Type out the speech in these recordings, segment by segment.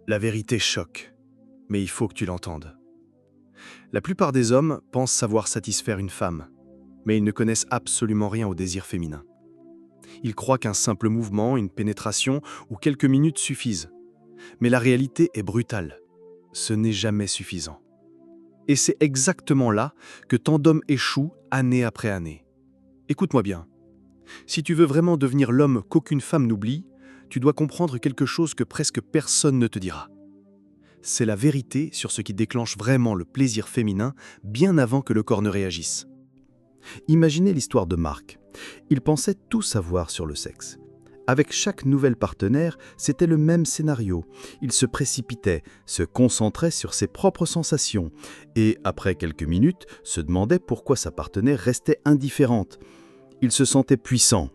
La vérité choque, mais il faut que tu l'entendes. La plupart des hommes pensent savoir satisfaire une femme, mais ils ne connaissent absolument rien au désir féminin. Ils croient qu'un simple mouvement, une pénétration ou quelques minutes suffisent. Mais la réalité est brutale. Ce n'est jamais suffisant. Et c'est exactement là que tant d'hommes échouent année après année. Écoute-moi bien. Si tu veux vraiment devenir l'homme qu'aucune femme n'oublie, tu dois comprendre quelque chose que presque personne ne te dira. C'est la vérité sur ce qui déclenche vraiment le plaisir féminin bien avant que le corps ne réagisse. Imaginez l'histoire de Marc. Il pensait tout savoir sur le sexe. Avec chaque nouvelle partenaire, c'était le même scénario. Il se précipitait, se concentrait sur ses propres sensations et, après quelques minutes, se demandait pourquoi sa partenaire restait indifférente. Il se sentait puissant,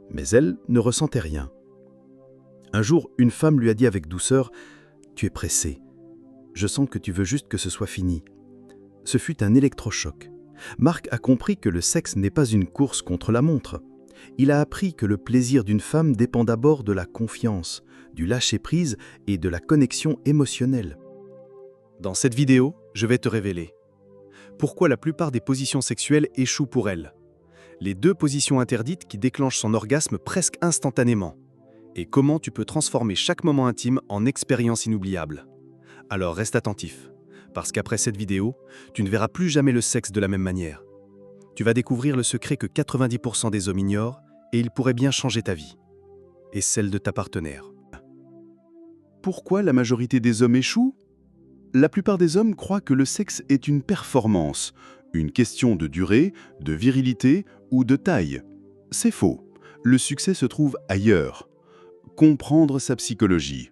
mais elle ne ressentait rien. Un jour, une femme lui a dit avec douceur « Tu es pressé. Je sens que tu veux juste que ce soit fini. » Ce fut un électrochoc. Marc a compris que le sexe n'est pas une course contre la montre. Il a appris que le plaisir d'une femme dépend d'abord de la confiance, du lâcher-prise et de la connexion émotionnelle. Dans cette vidéo, je vais te révéler pourquoi la plupart des positions sexuelles échouent pour elle, les 2 positions interdites qui déclenchent son orgasme presque instantanément, et comment tu peux transformer chaque moment intime en expérience inoubliable. Alors reste attentif, parce qu'après cette vidéo, tu ne verras plus jamais le sexe de la même manière. Tu vas découvrir le secret que 90% des hommes ignorent et il pourrait bien changer ta vie, et celle de ta partenaire. Pourquoi la majorité des hommes échouent? La plupart des hommes croient que le sexe est une performance, une question de durée, de virilité ou de taille. C'est faux. Le succès se trouve ailleurs. Comprendre sa psychologie.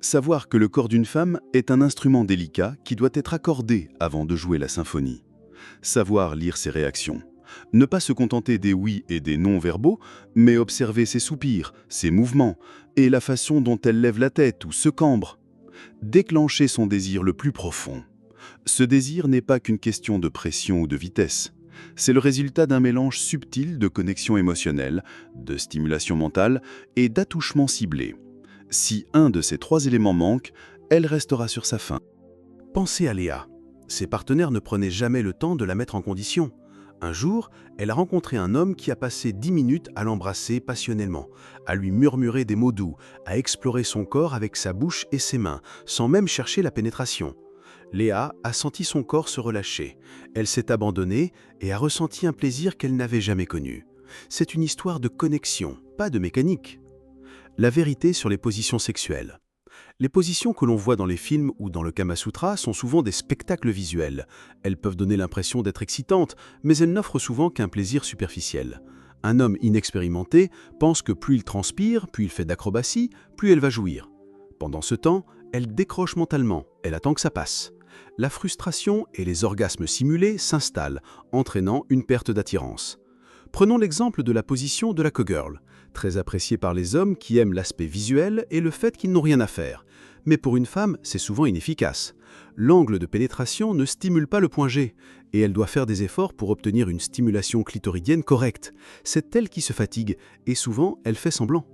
Savoir que le corps d'une femme est un instrument délicat qui doit être accordé avant de jouer la symphonie. Savoir lire ses réactions. Ne pas se contenter des oui et des non verbaux, mais observer ses soupirs, ses mouvements et la façon dont elle lève la tête ou se cambre. Déclencher son désir le plus profond. Ce désir n'est pas qu'une question de pression ou de vitesse. C'est le résultat d'un mélange subtil de connexion émotionnelle, de stimulation mentale et d'attouchement ciblé. Si un de ces 3 éléments manque, elle restera sur sa faim. Pensez à Léa. Ses partenaires ne prenaient jamais le temps de la mettre en condition. Un jour, elle a rencontré un homme qui a passé 10 minutes à l'embrasser passionnellement, à lui murmurer des mots doux, à explorer son corps avec sa bouche et ses mains, sans même chercher la pénétration. Léa a senti son corps se relâcher. Elle s'est abandonnée et a ressenti un plaisir qu'elle n'avait jamais connu. C'est une histoire de connexion, pas de mécanique. La vérité sur les positions sexuelles. Les positions que l'on voit dans les films ou dans le Kama Sutra sont souvent des spectacles visuels. Elles peuvent donner l'impression d'être excitantes, mais elles n'offrent souvent qu'un plaisir superficiel. Un homme inexpérimenté pense que plus il transpire, plus il fait d'acrobatie, plus elle va jouir. Pendant ce temps, elle décroche mentalement, elle attend que ça passe. La frustration et les orgasmes simulés s'installent, entraînant une perte d'attirance. Prenons l'exemple de la position de la cowgirl, très appréciée par les hommes qui aiment l'aspect visuel et le fait qu'ils n'ont rien à faire. Mais pour une femme, c'est souvent inefficace. L'angle de pénétration ne stimule pas le point G, et elle doit faire des efforts pour obtenir une stimulation clitoridienne correcte. C'est elle qui se fatigue, et souvent, elle fait semblant.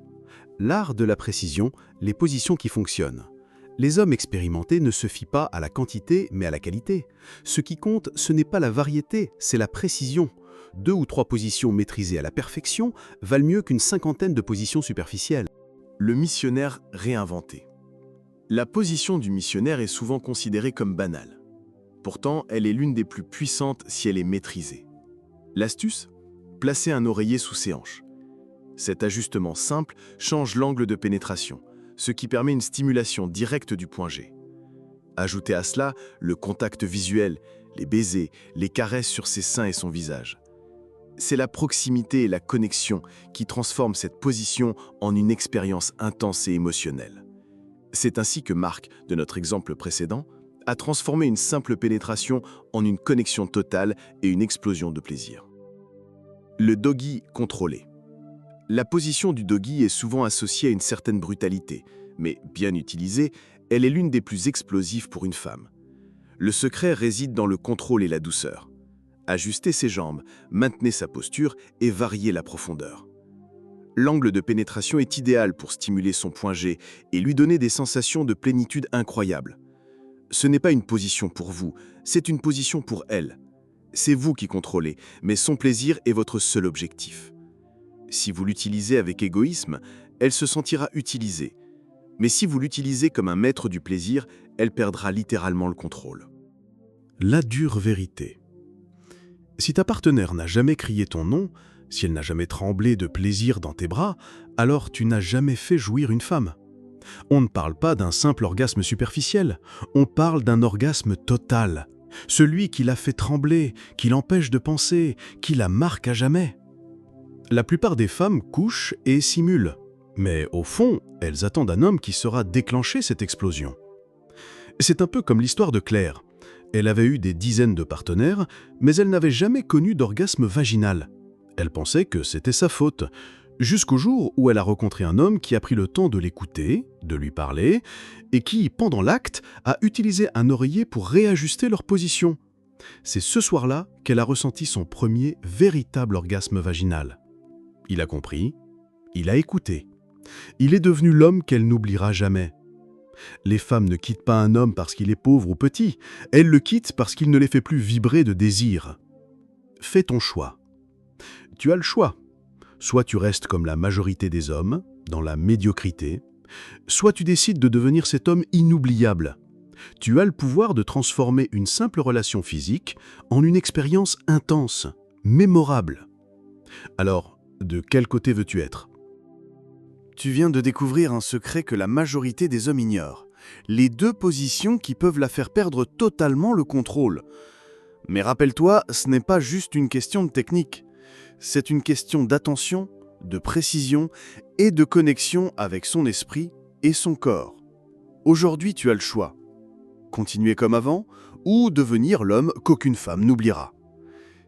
L'art de la précision, les positions qui fonctionnent. Les hommes expérimentés ne se fient pas à la quantité, mais à la qualité. Ce qui compte, ce n'est pas la variété, c'est la précision. 2 ou 3 positions maîtrisées à la perfection valent mieux qu'une 50aine de positions superficielles. Le missionnaire réinventé. La position du missionnaire est souvent considérée comme banale. Pourtant, elle est l'une des plus puissantes si elle est maîtrisée. L'astuce? Placer un oreiller sous ses hanches. Cet ajustement simple change l'angle de pénétration, ce qui permet une stimulation directe du point G. Ajoutez à cela le contact visuel, les baisers, les caresses sur ses seins et son visage. C'est la proximité et la connexion qui transforment cette position en une expérience intense et émotionnelle. C'est ainsi que Marc, de notre exemple précédent, a transformé une simple pénétration en une connexion totale et une explosion de plaisir. Le doggy contrôlé. La position du doggy est souvent associée à une certaine brutalité, mais bien utilisée, elle est l'une des plus explosives pour une femme. Le secret réside dans le contrôle et la douceur. Ajustez ses jambes, maintenez sa posture et variez la profondeur. L'angle de pénétration est idéal pour stimuler son point G et lui donner des sensations de plénitude incroyables. Ce n'est pas une position pour vous, c'est une position pour elle. C'est vous qui contrôlez, mais son plaisir est votre seul objectif. Si vous l'utilisez avec égoïsme, elle se sentira utilisée. Mais si vous l'utilisez comme un maître du plaisir, elle perdra littéralement le contrôle. La dure vérité. Si ta partenaire n'a jamais crié ton nom, si elle n'a jamais tremblé de plaisir dans tes bras, alors tu n'as jamais fait jouir une femme. On ne parle pas d'un simple orgasme superficiel, on parle d'un orgasme total. Celui qui la fait trembler, qui l'empêche de penser, qui la marque à jamais. La plupart des femmes couchent et simulent, mais au fond, elles attendent un homme qui saura déclencher cette explosion. C'est un peu comme l'histoire de Claire. Elle avait eu des dizaines de partenaires, mais elle n'avait jamais connu d'orgasme vaginal. Elle pensait que c'était sa faute, jusqu'au jour où elle a rencontré un homme qui a pris le temps de l'écouter, de lui parler, et qui, pendant l'acte, a utilisé un oreiller pour réajuster leur position. C'est ce soir-là qu'elle a ressenti son premier véritable orgasme vaginal. Il a compris, il a écouté. Il est devenu l'homme qu'elle n'oubliera jamais. Les femmes ne quittent pas un homme parce qu'il est pauvre ou petit, elles le quittent parce qu'il ne les fait plus vibrer de désir. Fais ton choix. Tu as le choix. Soit tu restes comme la majorité des hommes, dans la médiocrité, soit tu décides de devenir cet homme inoubliable. Tu as le pouvoir de transformer une simple relation physique en une expérience intense, mémorable. Alors, de quel côté veux-tu être ? Tu viens de découvrir un secret que la majorité des hommes ignorent. Les deux positions qui peuvent la faire perdre totalement le contrôle. Mais rappelle-toi, ce n'est pas juste une question de technique. C'est une question d'attention, de précision et de connexion avec son esprit et son corps. Aujourd'hui, tu as le choix. Continuer comme avant ou devenir l'homme qu'aucune femme n'oubliera.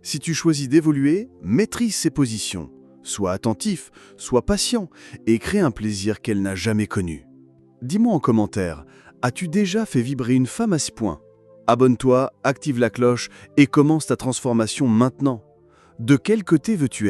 Si tu choisis d'évoluer, maîtrise ses positions. Sois attentif, sois patient et crée un plaisir qu'elle n'a jamais connu. Dis-moi en commentaire, as-tu déjà fait vibrer une femme à ce point ? Abonne-toi, active la cloche et commence ta transformation maintenant. De quel côté veux-tu être ?